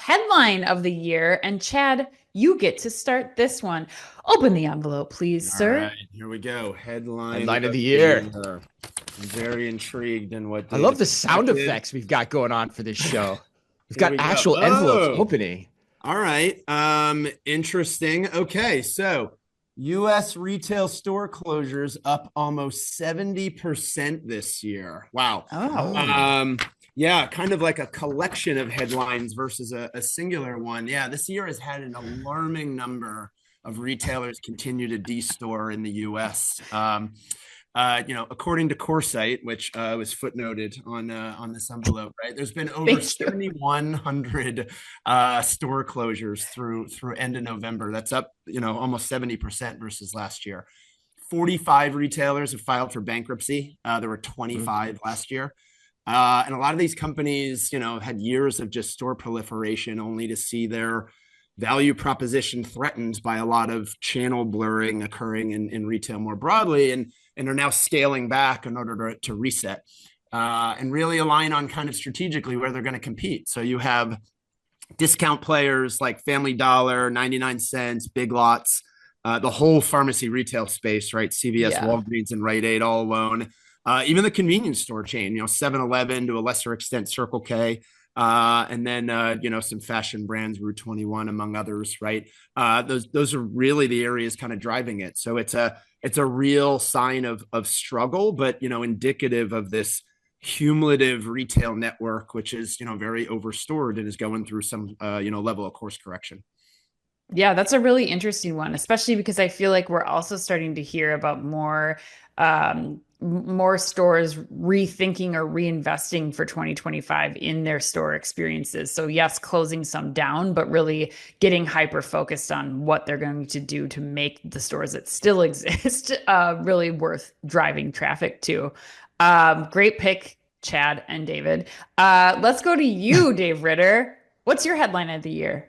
headline of the year. And Chad, you get to start this one. Open the envelope, please, All sir. right, here we go. Headline Headline of of the the year. year. I'm very intrigued in what I love David the sound selected. effects we've got going on for this show. We've Here got we go. actual envelopes Oh, opening. all right. Interesting. Okay, so U.S. retail store closures up almost 70% this year. Wow. Oh, Yeah, kind of like a collection of headlines versus a singular one. Yeah, this year has had an alarming number of retailers continue to de-store in the U.S. According to Coresight, which was footnoted on this envelope, right? There's been over thank you. 7,100 store closures through end of November. That's up, almost 70% versus last year. 45 retailers have filed for bankruptcy. There were 25 last year. And a lot of these companies, had years of just store proliferation only to see their value proposition threatened by a lot of channel blurring occurring in retail more broadly, and are now scaling back in order to reset and really align on kind of strategically where they're going to compete. So you have discount players like Family Dollar, 99 cents, Big Lots, the whole pharmacy retail space, right? CVS, Yeah. Walgreens, and Rite Aid all alone. Even the convenience store chain, 7-Eleven, to a lesser extent, Circle K. And then, some fashion brands, Rue 21, among others, right? Those are really the areas kind of driving it. So it's a real sign of struggle, but, indicative of this cumulative retail network, which is, very overstored and is going through some, level of course correction. Yeah, that's a really interesting one, especially because I feel like we're also starting to hear about more stores rethinking or reinvesting for 2025 in their store experiences. So yes, closing some down, but really getting hyper focused on what they're going to do to make the stores that still exist really worth driving traffic to. Great pick, Chad and David. Let's go to you, Dave Ritter. What's your headline of the year?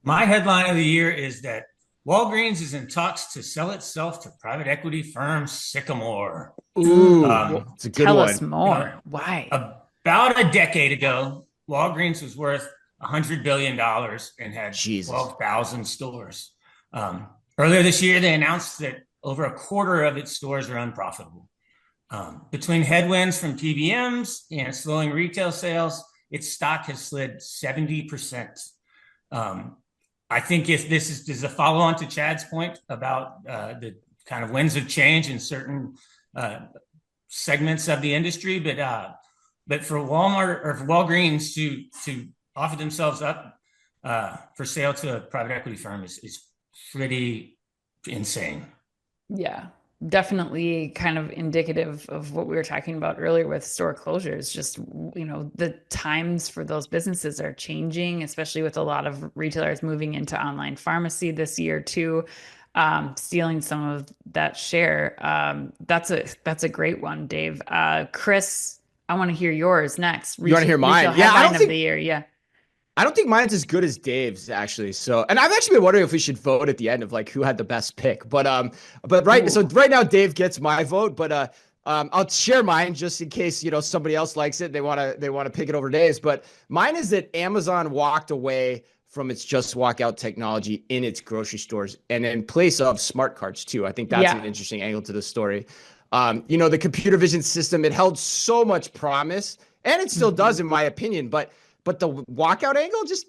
My headline of the year is that Walgreens is in talks to sell itself to private equity firm Sycamore. Ooh, it's a good Tell one. us more. Why? About a decade ago, Walgreens was worth $100 billion and had Jesus. 12,000 stores. Earlier this year, they announced that over a quarter of its stores are unprofitable. Between headwinds from PBMs and slowing retail sales, its stock has slid 70%. I think if this is a follow-on to Chad's point about the kind of winds of change in certain segments of the industry, but for Walmart or for Walgreens to offer themselves up for sale to a private equity firm is pretty insane. Yeah, definitely kind of indicative of what we were talking about earlier with store closures. Just, the times for those businesses are changing, especially with a lot of retailers moving into online pharmacy this year too, stealing some of that share. That's a great one, Dave. Chris, I want to hear yours next. You want to hear mine? Retail headline of the year. Yeah. I don't think mine's as good as Dave's actually. So, and I've actually been wondering if we should vote at the end of like who had the best pick. But right now Dave gets my vote, but I'll share mine just in case somebody else likes it. They want to pick it over Dave's. But mine is that Amazon walked away from its just walk out technology in its grocery stores and in place of smart carts too. I think that's an interesting angle to the story. The computer vision system, it held so much promise, and it still does in my opinion, but the walkout angle, just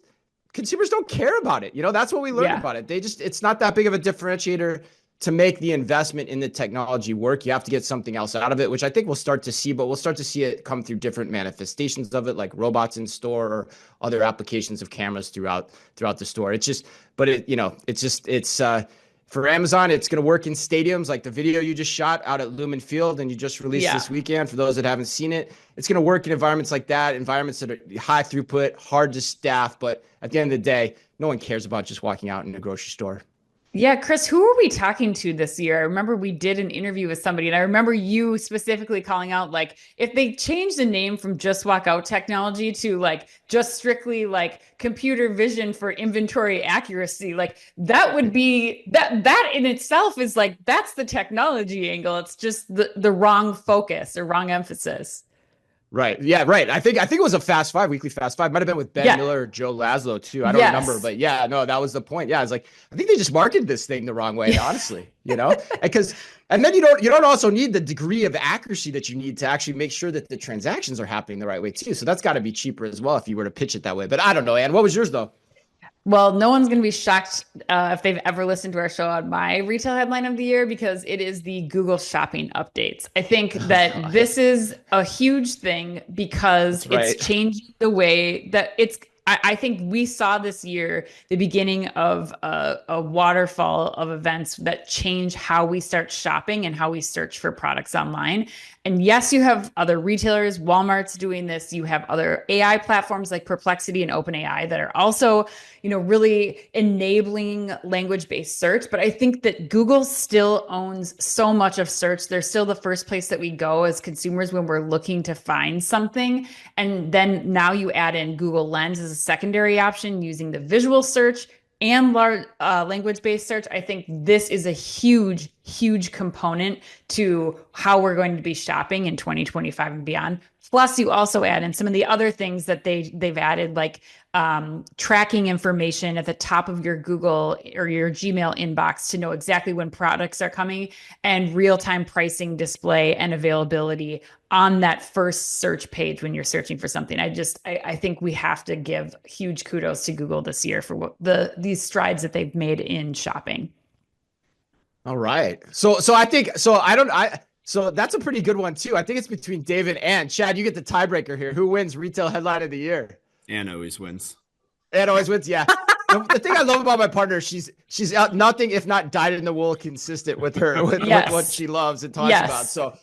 consumers don't care about it. That's what we learned about it. It's not that big of a differentiator to make the investment in the technology work. You have to get something else out of it, which I think we'll start to see, but we'll start to see it come through different manifestations of it, like robots in store or other applications of cameras throughout the store. For Amazon, it's going to work in stadiums like the video you just shot out at Lumen Field and you just released this weekend. For those that haven't seen it, it's going to work in environments like that, environments that are high throughput, hard to staff. But at the end of the day, no one cares about just walking out in a grocery store. Yeah, Chris, who were we talking to this year? I remember we did an interview with somebody, and I remember you specifically calling out, like, if they changed the name from just walk out technology to like just strictly like computer vision for inventory accuracy, like that would be that in itself is like, that's the technology angle. It's just the wrong focus or wrong emphasis. Right. Yeah. Right. I think it was a Fast Five, weekly Fast Five. Might have been with Ben Miller or Joe Laszlo too. I don't remember, but yeah, no, that was the point. Yeah, it's like I think they just marketed this thing the wrong way, honestly. And then you don't also need the degree of accuracy that you need to actually make sure that the transactions are happening the right way too. So that's got to be cheaper as well if you were to pitch it that way. But I don't know, Ann. What was yours though? Well, no one's going to be shocked if they've ever listened to our show on my retail headline of the year, because it is the Google shopping updates. I think that this is a huge thing because it's changing the way that I think we saw this year the beginning of a waterfall of events that change how we start shopping and how we search for products online. And yes, you have other retailers, Walmart's doing this. You have other AI platforms like Perplexity and OpenAI that are also, really enabling language-based search. But I think that Google still owns so much of search. They're still the first place that we go as consumers when we're looking to find something. And then now you add in Google Lens as a secondary option using the visual search and large language-based search. I think this is a huge, huge component to how we're going to be shopping in 2025 and beyond. Plus, you also add in some of the other things that they've added, like tracking information at the top of your Google or your Gmail inbox to know exactly when products are coming, and real-time pricing display and availability on that first search page when you're searching for something. I think we have to give huge kudos to Google this year for these strides that they've made in shopping. All right. So that's a pretty good one too. I think it's between David and Chad. You get the tiebreaker here. Who wins retail headline of the year? Ann always wins. Ann always wins. Yeah. The thing I love about my partner, she's nothing if not dyed in the wool consistent with what she loves and talks about. So